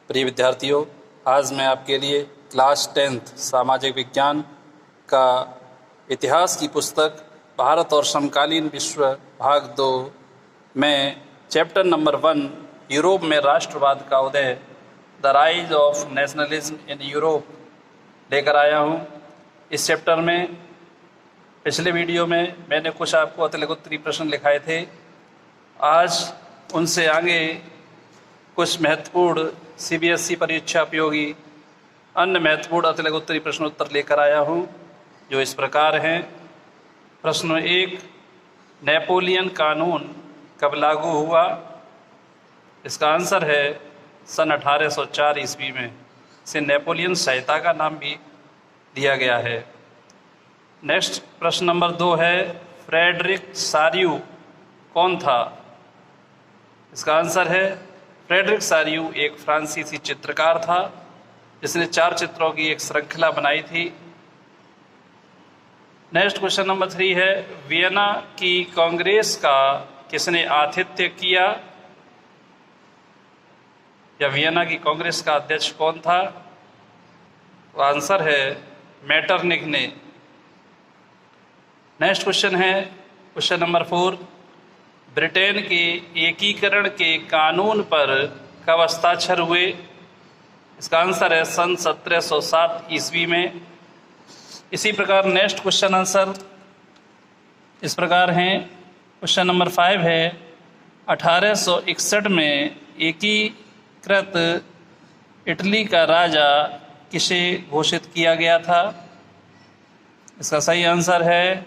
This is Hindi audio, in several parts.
प्रिय विद्यार्थियों, आज मैं आपके लिए क्लास 10th सामाजिक विज्ञान का इतिहास की पुस्तक भारत और समकालीन विश्व भाग 2 में चैप्टर नंबर 1 यूरोप में राष्ट्रवाद का उदय, the rise of nationalism in Europe लेकर आया हूँ। इस चैप्टर में पिछले वीडियो में मैंने कुछ आपको अतिलघुत्तरी प्रश्न लिखाए थे। आज उनसे आगे कुछ महत्वपूर्ण CBSE परीक्षा उपयोगी अन्य महत्वपूर्ण अतिलघुत्तरी प्रश्नोत्तर लेकर आया हूँ, जो इस प्रकार हैं। प्रश्न 1, नेपोलियन कानून कब लागू हुआ? इसका आंसर है सन 1804 ईस्वी में। इसे नेपोलियन संहिता का नाम भी दिया गया है। नेक्स्ट प्रश्न नंबर 2 है, फ्रेडरिक सारियू कौन था? इसका आंसर है फ्रेडरिक सारियू एक फ्रांसीसी चित्रकार था, जिसने 4 चित्रों की एक श्रृंखला बनाई थी। नेक्स्ट क्वेश्चन नंबर 3 है, वियना की कांग्रेस का किसने आतिथ्य किया? या वियना की कांग्रेस का अध्यक्ष कौन था? तो आंसर है मेटरनिख ने। नेक्स्ट क्वेश्चन है क्वेश्चन नंबर 4, ब्रिटेन के एकीकरण के कानून पर कब हस्ताक्षर हुए? इसका आंसर है सन 1707 ईस्वी में। इसी प्रकार नेक्स्ट क्वेश्चन आंसर इस प्रकार हैं। क्वेश्चन नंबर 5 है, 1861 में एकीकृत इटली का राजा किसे घोषित किया गया था? इसका सही आंसर है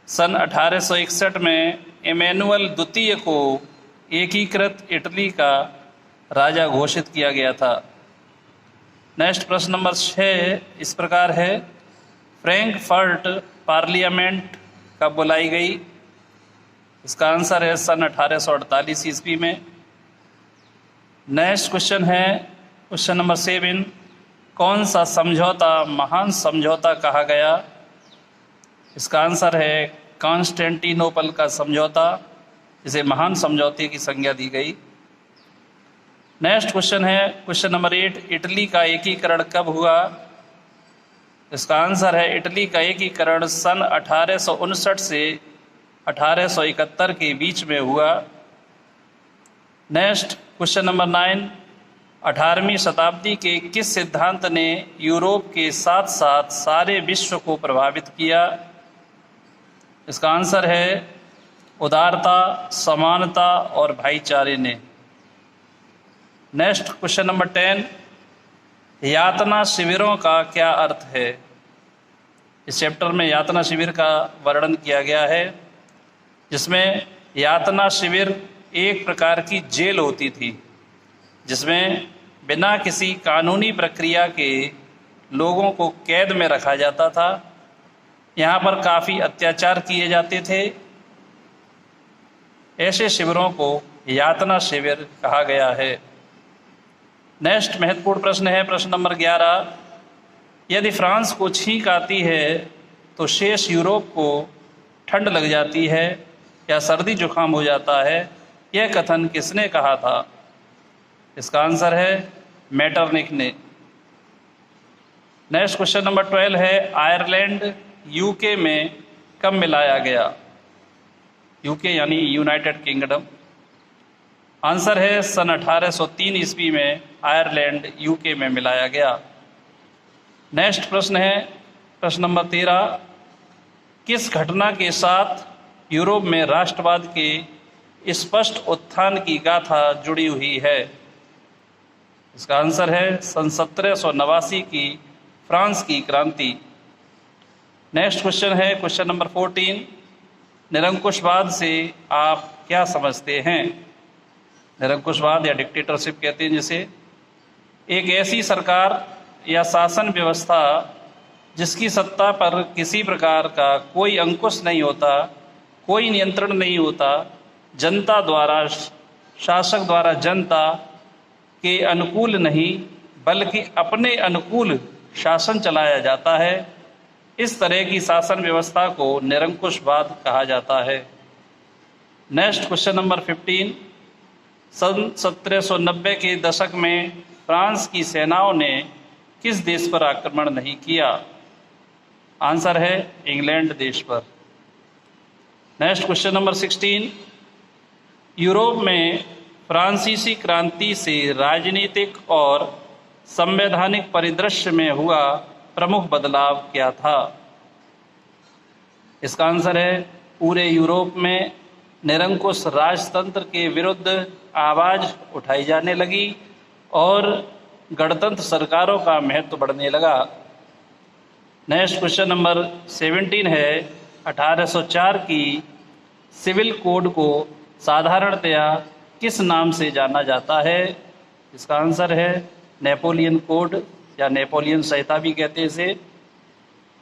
सन 1861 में इमैनुअल द्वितीय को एकीकृत इटली का राजा घोषित किया गया था। नेक्स्ट प्रश्न नंबर 6 इस प्रकार है, फ्रैंकफर्ट पार्लियामेंट कब बुलाई गई? इसका आंसर है सन 1848 ईस्वी में। नेक्स्ट क्वेश्चन है क्वेश्चन नंबर 7, कौन सा समझौता महान समझौता कहा गया? इसका आंसर है कॉन्स्टेंटिनोपल का समझौता, जिसे महान समझौते की संज्ञा दी गई। नेक्स्ट क्वेश्चन है क्वेश्चन नंबर 8, इटली का एकीकरण कब हुआ? इसका आंसर है इटली का एकीकरण सन 1859 से 1871 के बीच में हुआ। नेक्स्ट क्वेश्चन नंबर 9, 18वीं शताब्दी के किस सिद्धांत ने यूरोप के साथ साथ सारे विश्व को प्रभावित किया? इसका आंसर है उदारता, समानता और भाईचारे ने। नेक्स्ट क्वेश्चन नंबर 10, यातना शिविरों का क्या अर्थ है? इस चैप्टर में यातना शिविर का वर्णन किया गया है, जिसमें यातना शिविर एक प्रकार की जेल होती थी, जिसमें बिना किसी कानूनी प्रक्रिया के लोगों को कैद में रखा जाता था। यहाँ पर काफ़ी अत्याचार किए जाते थे। ऐसे शिविरों को यातना शिविर कहा गया है। नेक्स्ट महत्वपूर्ण प्रश्न है प्रश्न नंबर 11, यदि फ्रांस को छींक आती है तो शेष यूरोप को ठंड लग जाती है या सर्दी जुकाम हो जाता है? यह कथन किसने कहा था? इसका आंसर है मेटरनिख ने। नेक्स्ट क्वेश्चन नंबर 12 है, आयरलैंड यूके में कब मिलाया गया? यूके यानी यूनाइटेड किंगडम। आंसर है सन 1803 ईस्वी में आयरलैंड यूके में मिलाया गया। नेक्स्ट प्रश्न है प्रश्न नंबर 13, किस घटना के साथ यूरोप में राष्ट्रवाद के स्पष्ट उत्थान की गाथा जुड़ी हुई है? इसका आंसर है सन 1789 की फ्रांस की क्रांति। नेक्स्ट क्वेश्चन है क्वेश्चन नंबर 14, निरंकुशवाद से आप क्या समझते हैं? निरंकुशवाद या डिक्टेटरशिप कहते हैं जिसे, एक ऐसी सरकार या शासन व्यवस्था जिसकी सत्ता पर किसी प्रकार का कोई अंकुश नहीं होता, कोई नियंत्रण नहीं होता, जनता द्वारा, शासक द्वारा जनता के अनुकूल नहीं बल्कि अपने अनुकूल शासन चलाया जाता है। इस तरह की शासन व्यवस्था को निरंकुशवाद कहा जाता है। नेक्स्ट क्वेश्चन नंबर 15, सन 1790 के दशक में फ्रांस की सेनाओं ने किस देश पर आक्रमण नहीं किया? आंसर है इंग्लैंड देश पर। नेक्स्ट क्वेश्चन नंबर 16, यूरोप में फ्रांसीसी क्रांति से राजनीतिक और संवैधानिक परिदृश्य में हुआ प्रमुख बदलाव क्या था? इसका आंसर है पूरे यूरोप में निरंकुश राजतंत्र के विरुद्ध आवाज उठाई जाने लगी और गणतंत्र सरकारों का महत्व बढ़ने लगा। नेक्स्ट क्वेश्चन नंबर 17 है, 1804 की सिविल कोड को साधारणतया किस नाम से जाना जाता है? इसका आंसर है नेपोलियन कोड या नेपोलियन संहिता भी कहते हैं इसे।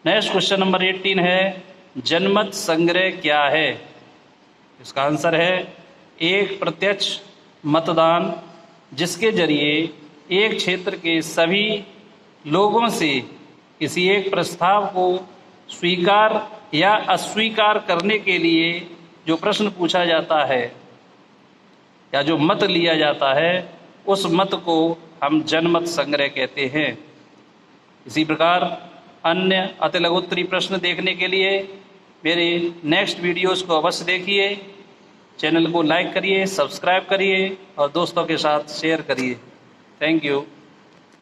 नेक्स्ट क्वेश्चन नंबर 18 है, जनमत संग्रह क्या है? इसका आंसर है एक प्रत्यक्ष मतदान जिसके जरिए एक क्षेत्र के सभी लोगों से किसी एक प्रस्ताव को स्वीकार या अस्वीकार करने के लिए जो प्रश्न पूछा जाता है या जो मत लिया जाता है उस मत को हम जनमत संग्रह कहते हैं। इसी प्रकार अन्य अति लघुत्तरी प्रश्न देखने के लिए मेरे नेक्स्ट वीडियोस को अवश्य देखिए। चैनल को लाइक करिए, सब्सक्राइब करिए और दोस्तों के साथ शेयर करिए। Thank you.